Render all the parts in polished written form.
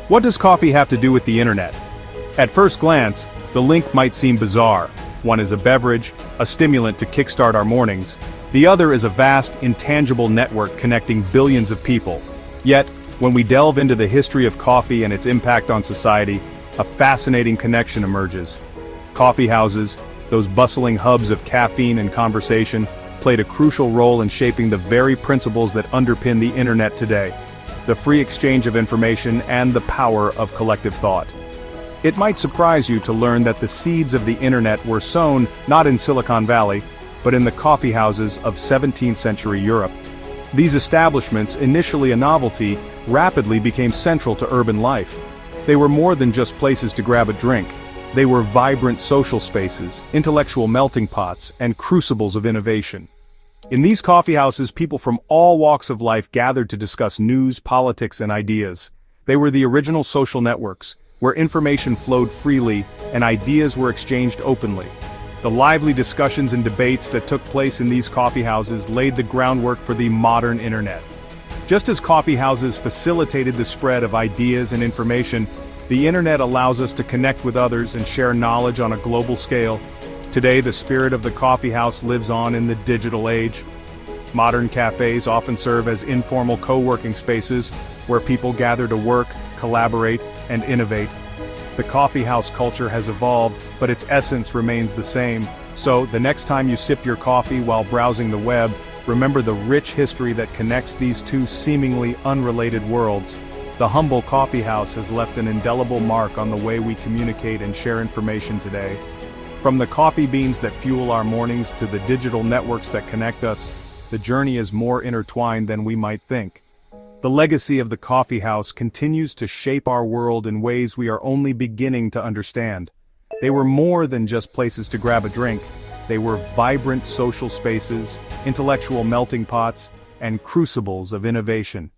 What does coffee have to do with the internet? At first glance, the link might seem bizarre. One is a beverage, a stimulant to kickstart our mornings. The other is a vast, intangible network connecting billions of people. Yet, when we delve into the history of coffee and its impact on society, a fascinating connection emerges. Coffee houses, those bustling hubs of caffeine and conversation, played a crucial role in shaping the very principles that underpin the internet today. The free exchange of information and the power of collective thought. It might surprise you to learn that the seeds of the internet were sown not in Silicon Valley, but in the coffee houses of 17th century Europe. These establishments, initially a novelty, rapidly became central to urban life. They were more than just places to grab a drink. They were vibrant social spaces, intellectual melting pots, and crucibles of innovation. In these coffeehouses, people from all walks of life gathered to discuss news, politics, and ideas. They were the original social networks, where information flowed freely and ideas were exchanged openly. The lively discussions and debates that took place in these coffeehouses laid the groundwork for the modern internet. Just as coffeehouses facilitated the spread of ideas and information, the internet allows us to connect with others and share knowledge on a global scale. Today, the spirit of the coffeehouse lives on in the digital age. Modern cafes often serve as informal co-working spaces where people gather to work, collaborate, and innovate. The coffeehouse culture has evolved, but its essence remains the same. So, the next time you sip your coffee while browsing the web, remember the rich history that connects these two seemingly unrelated worlds. The humble coffeehouse has left an indelible mark on the way we communicate and share information today. From the coffee beans that fuel our mornings to the digital networks that connect us, the journey is more intertwined than we might think. The legacy of the coffeehouse continues to shape our world in ways we are only beginning to understand. They were more than just places to grab a drink. They were vibrant social spaces, intellectual melting pots, and crucibles of innovation.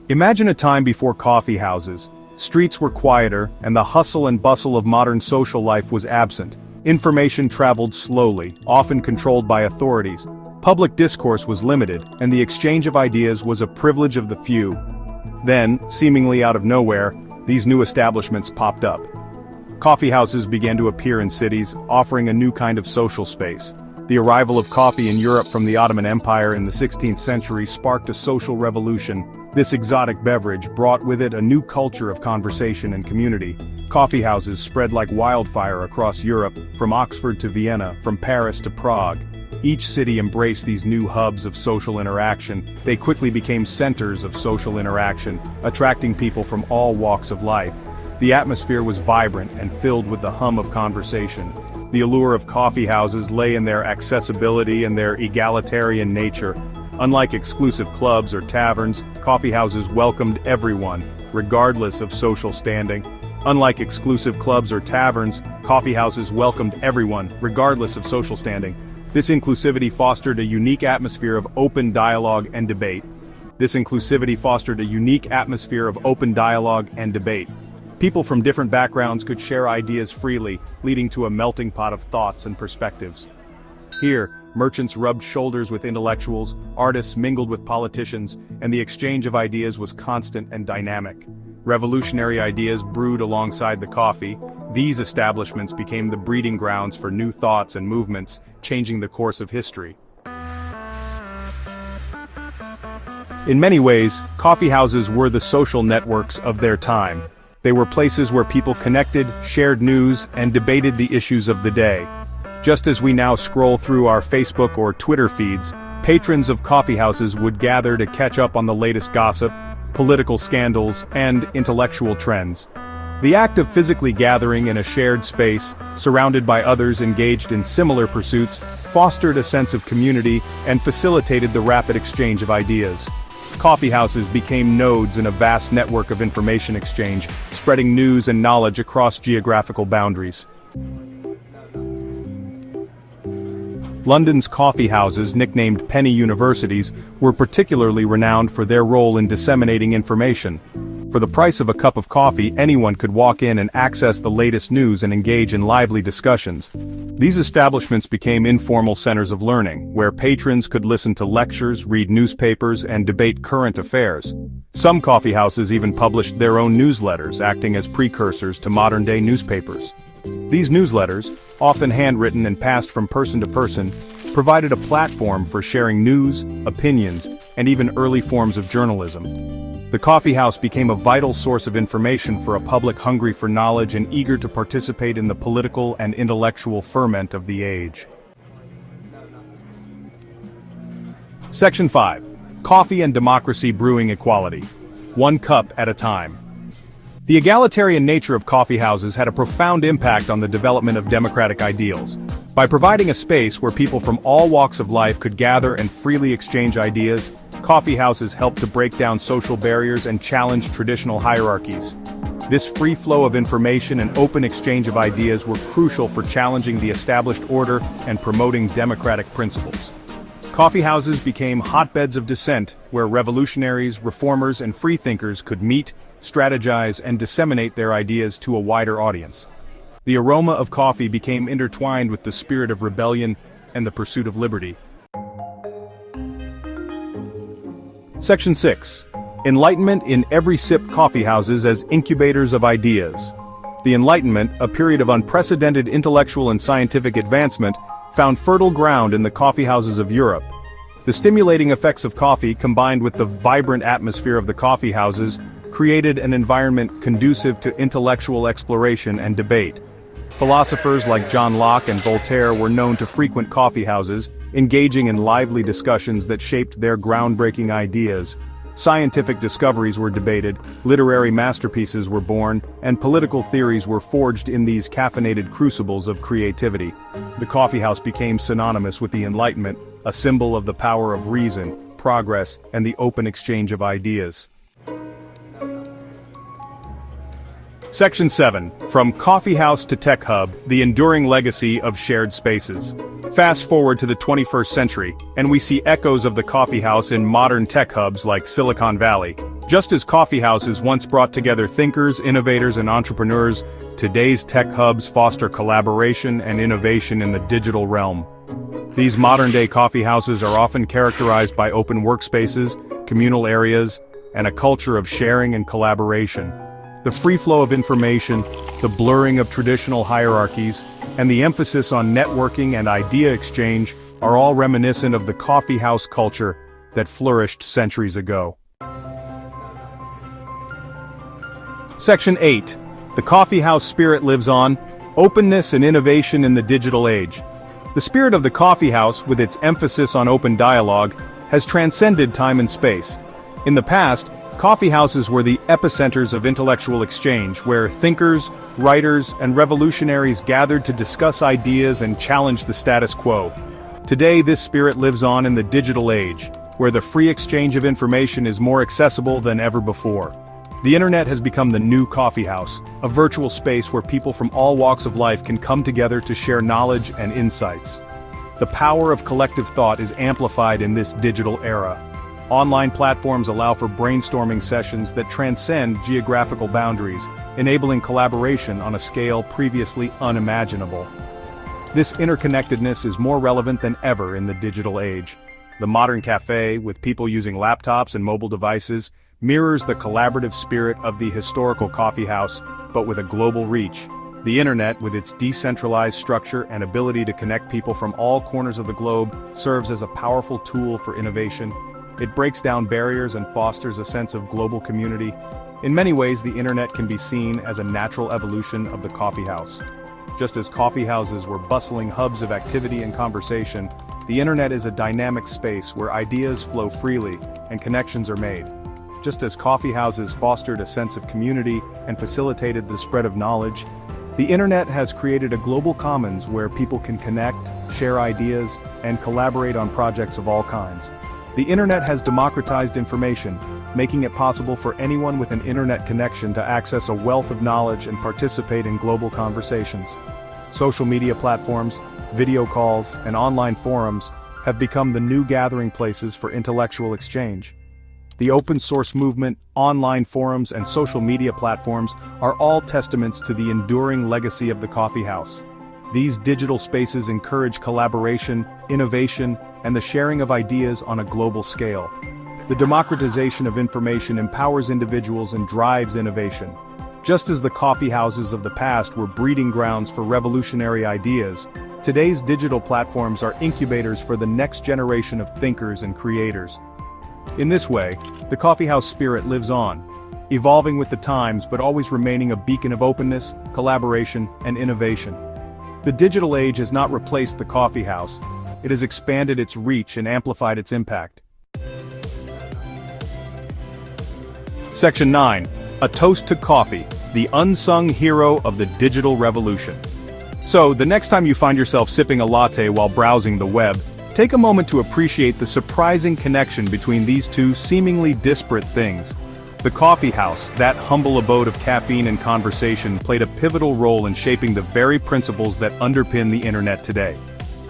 Imagine a time before coffee houses. Streets were quieter, and the hustle and bustle of modern social life was absent. Information traveled slowly, often controlled by authorities. Public discourse was limited, and the exchange of ideas was a privilege of the few. Then, seemingly out of nowhere, these new establishments popped up. Coffeehouses began to appear in cities, offering a new kind of social space. The arrival of coffee in Europe from the Ottoman Empire in the 16th century sparked a social revolution. This exotic beverage brought with it a new culture of conversation and community. Coffeehouses spread like wildfire across Europe, from Oxford to Vienna, from Paris to Prague. Each city embraced these new hubs of social interaction. They quickly became centers of social interaction, attracting people from all walks of life. The atmosphere was vibrant and filled with the hum of conversation. The allure of coffeehouses lay in their accessibility and their egalitarian nature. Unlike exclusive clubs or taverns, coffeehouses welcomed everyone, regardless of social standing. Unlike exclusive clubs or taverns, coffeehouses welcomed everyone, regardless of social standing. This inclusivity fostered a unique atmosphere of open dialogue and debate. People from different backgrounds could share ideas freely, leading to a melting pot of thoughts and perspectives. Here, merchants rubbed shoulders with intellectuals, artists mingled with politicians, and the exchange of ideas was constant and dynamic. Revolutionary ideas brewed alongside the coffee. These establishments became the breeding grounds for new thoughts and movements, changing the course of history. In many ways, coffeehouses were the social networks of their time. They were places where people connected, shared news, and debated the issues of the day. Just as we now scroll through our Facebook or Twitter feeds, patrons of coffeehouses would gather to catch up on the latest gossip, political scandals, and intellectual trends. The act of physically gathering in a shared space, surrounded by others engaged in similar pursuits, fostered a sense of community and facilitated the rapid exchange of ideas. Coffeehouses became nodes in a vast network of information exchange, spreading news and knowledge across geographical boundaries. London's coffeehouses, nicknamed penny universities, were particularly renowned for their role in disseminating information. For the price of a cup of coffee, anyone could walk in and access the latest news and engage in lively discussions. These establishments became informal centers of learning, where patrons could listen to lectures, read newspapers, and debate current affairs. Some coffeehouses even published their own newsletters, acting as precursors to modern-day newspapers. These newsletters, often handwritten and passed from person to person, provided a platform for sharing news, opinions, and even early forms of journalism. The coffeehouse became a vital source of information for a public hungry for knowledge and eager to participate in the political and intellectual ferment of the age. Section 5. Coffee and Democracy Brewing Equality. One cup at a time. The egalitarian nature of coffeehouses had a profound impact on the development of democratic ideals. By providing a space where people from all walks of life could gather and freely exchange ideas, coffeehouses helped to break down social barriers and challenge traditional hierarchies. This free flow of information and open exchange of ideas were crucial for challenging the established order and promoting democratic principles. Coffeehouses became hotbeds of dissent, where revolutionaries, reformers, and freethinkers could meet, strategize, and disseminate their ideas to a wider audience. The aroma of coffee became intertwined with the spirit of rebellion and the pursuit of liberty. Section 6. Enlightenment in every sip. Coffeehouses as incubators of ideas. The Enlightenment, a period of unprecedented intellectual and scientific advancement, found fertile ground in the coffeehouses of Europe. The stimulating effects of coffee, combined with the vibrant atmosphere of the coffeehouses, created an environment conducive to intellectual exploration and debate. Philosophers like John Locke and Voltaire were known to frequent coffeehouses, engaging in lively discussions that shaped their groundbreaking ideas. Scientific discoveries were debated, literary masterpieces were born, and political theories were forged in these caffeinated crucibles of creativity. The coffeehouse became synonymous with the Enlightenment, a symbol of the power of reason, progress, and the open exchange of ideas. Section 7. From Coffeehouse to Tech Hub, the enduring legacy of shared spaces. Fast forward to the 21st century, and we see echoes of the coffeehouse in modern tech hubs like Silicon Valley. Just as coffeehouses once brought together thinkers, innovators, and entrepreneurs, today's tech hubs foster collaboration and innovation in the digital realm. These modern-day coffeehouses are often characterized by open workspaces, communal areas, and a culture of sharing and collaboration. The free flow of information, the blurring of traditional hierarchies, and the emphasis on networking and idea exchange are all reminiscent of the coffeehouse culture that flourished centuries ago. Section 8. The coffeehouse spirit lives on, openness and innovation in the digital age. The spirit of the coffeehouse, with its emphasis on open dialogue, has transcended time and space. In the past, coffeehouses were the epicenters of intellectual exchange, where thinkers, writers, and revolutionaries gathered to discuss ideas and challenge the status quo. Today, this spirit lives on in the digital age, where the free exchange of information is more accessible than ever before. The internet has become the new coffeehouse, a virtual space where people from all walks of life can come together to share knowledge and insights. The power of collective thought is amplified in this digital era. Online platforms allow for brainstorming sessions that transcend geographical boundaries, enabling collaboration on a scale previously unimaginable. This interconnectedness is more relevant than ever in the digital age. The modern cafe, with people using laptops and mobile devices, mirrors the collaborative spirit of the historical coffeehouse, but with a global reach. The internet, with its decentralized structure and ability to connect people from all corners of the globe, serves as a powerful tool for innovation. It breaks down barriers and fosters a sense of global community. In many ways, the internet can be seen as a natural evolution of the coffeehouse. Just as coffeehouses were bustling hubs of activity and conversation, the internet is a dynamic space where ideas flow freely and connections are made. Just as coffeehouses fostered a sense of community and facilitated the spread of knowledge, the internet has created a global commons where people can connect, share ideas, and collaborate on projects of all kinds. The internet has democratized information, making it possible for anyone with an internet connection to access a wealth of knowledge and participate in global conversations. Social media platforms, video calls, and online forums have become the new gathering places for intellectual exchange. The open source movement, online forums, and social media platforms are all testaments to the enduring legacy of the coffeehouse. These digital spaces encourage collaboration, innovation, and the sharing of ideas on a global scale. The democratization of information empowers individuals and drives innovation. Just as the coffeehouses of the past were breeding grounds for revolutionary ideas, today's digital platforms are incubators for the next generation of thinkers and creators. In this way, the coffeehouse spirit lives on, evolving with the times but always remaining a beacon of openness, collaboration, and innovation. The digital age has not replaced the coffeehouse, it has expanded its reach and amplified its impact. Section 9. A Toast to Coffee, the unsung hero of the digital revolution. So, the next time you find yourself sipping a latte while browsing the web, take a moment to appreciate the surprising connection between these two seemingly disparate things. The coffeehouse, that humble abode of caffeine and conversation, played a pivotal role in shaping the very principles that underpin the internet today.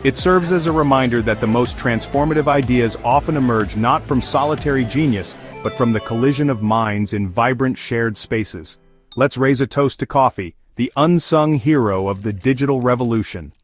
It serves as a reminder that the most transformative ideas often emerge not from solitary genius, but from the collision of minds in vibrant shared spaces. Let's raise a toast to coffee, the unsung hero of the digital revolution.